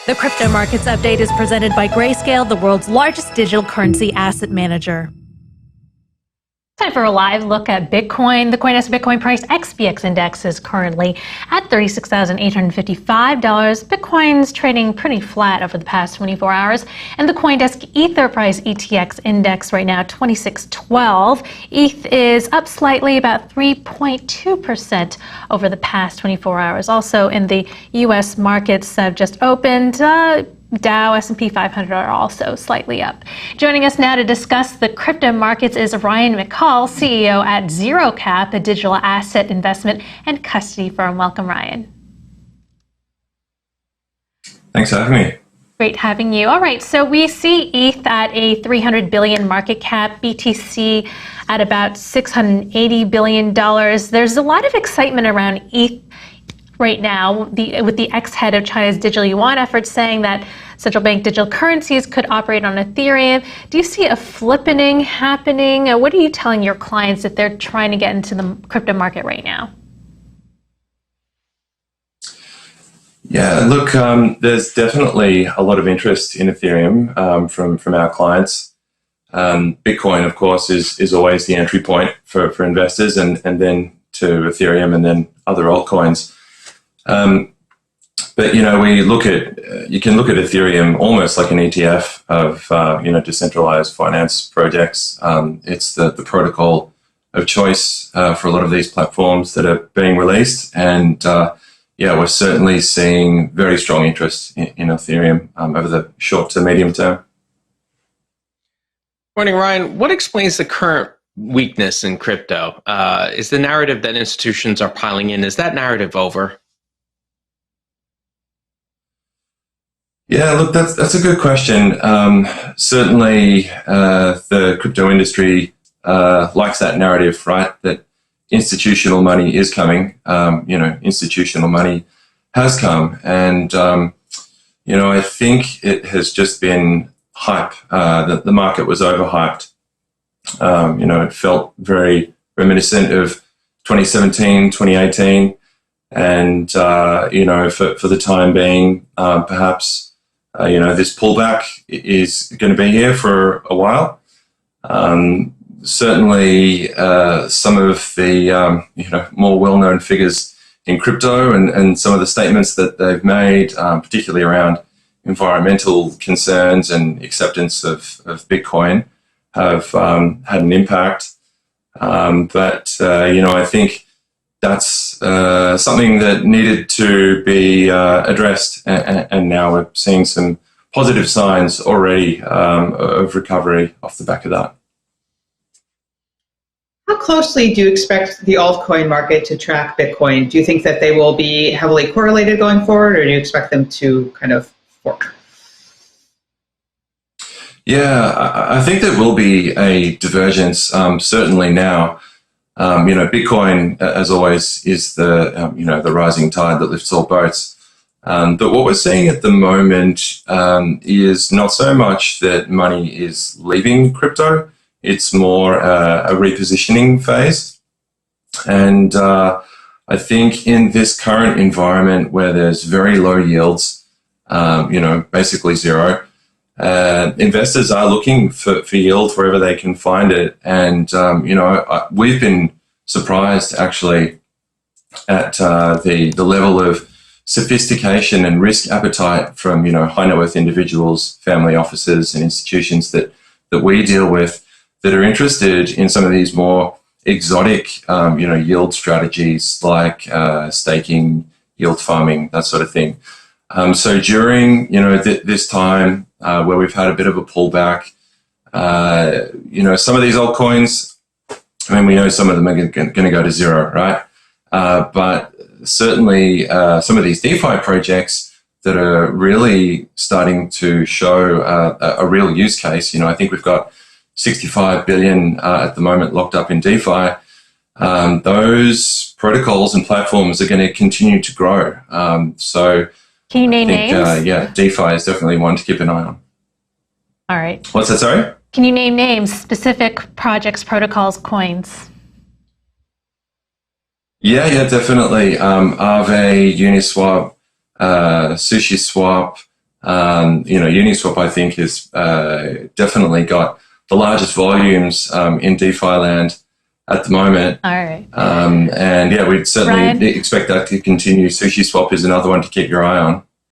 The Crypto Markets Update is presented by Grayscale, the world's largest digital currency asset manager. Time for a live look at Bitcoin. The CoinDesk Bitcoin price XBX index is currently at $36,855. Bitcoin's trading pretty flat over the past 24 hours. And the CoinDesk Ether price ETX index right now, 2612. ETH is up slightly, about 3.2% over the past 24 hours. Also in the U.S. markets have just opened. Dow, S&P 500 are also slightly up. Joining us now to discuss the crypto markets is Ryan McCall, CEO at Zerocap, a digital asset investment and custody firm. Welcome, Ryan. Thanks for having me. Great having you. All right, so we see ETH at a 300 billion market cap, BTC at about $680 billion. There's a lot of excitement around ETH right now, with the ex-head of China's digital yuan efforts saying that central bank digital currencies could operate on Ethereum. Do you see a flippening happening? What are you telling your clients if they're trying to get into the crypto market right now? Yeah, look, there's definitely a lot of interest in Ethereum from our clients. Bitcoin, of course, is always the entry point for investors, and then to Ethereum and then other altcoins. But, you know, you can look at Ethereum almost like an ETF of, decentralized finance projects. It's the protocol of choice for a lot of these platforms that are being released. And, we're certainly seeing very strong interest in Ethereum over the short to medium term. Morning, Ryan. What explains the current weakness in crypto? Is the narrative that institutions are piling in, is that narrative over? Yeah, look, that's a good question. Certainly, the crypto industry likes that narrative, right? That institutional money is coming. Institutional money has come, and I think it has just been hype. The market was overhyped. It felt very reminiscent of 2017, 2018, and for the time being, perhaps. This pullback is going to be here for a while. Certainly, some of the more well-known figures in crypto and some of the statements that they've made, particularly around environmental concerns and acceptance of Bitcoin, have had an impact. I think that's something that needed to be addressed, and now we're seeing some positive signs already of recovery off the back of that. How closely do you expect the altcoin market to track Bitcoin? Do you think that they will be heavily correlated going forward, or do you expect them to kind of fork? Yeah, I think there will be a divergence, certainly now. Bitcoin, as always, is the rising tide that lifts all boats. But what we're seeing at the moment is not so much that money is leaving crypto. It's more a repositioning phase. And I think in this current environment where there's very low yields, basically zero, investors are looking for yield wherever they can find it. And, we've been surprised actually at the level of sophistication and risk appetite from, high net worth individuals, family offices and institutions that we deal with that are interested in some of these more exotic, yield strategies like staking, yield farming, that sort of thing. So during, this time where we've had a bit of a pullback, some of these altcoins, we know some of them are going to go to zero, right? But certainly some of these DeFi projects that are really starting to show a real use case. I think we've got 65 billion at the moment locked up in DeFi. Those protocols and platforms are going to continue to grow. So can you name names? DeFi is definitely one to keep an eye on. All right. What's that, sorry? Can you name names, specific projects, protocols, coins? Yeah, definitely. Aave, Uniswap, SushiSwap, Uniswap, I think, has definitely got the largest volumes in DeFi land at the moment. All right. And yeah, we'd certainly Ryan? expect that to continue. SushiSwap is another one to keep your eye on.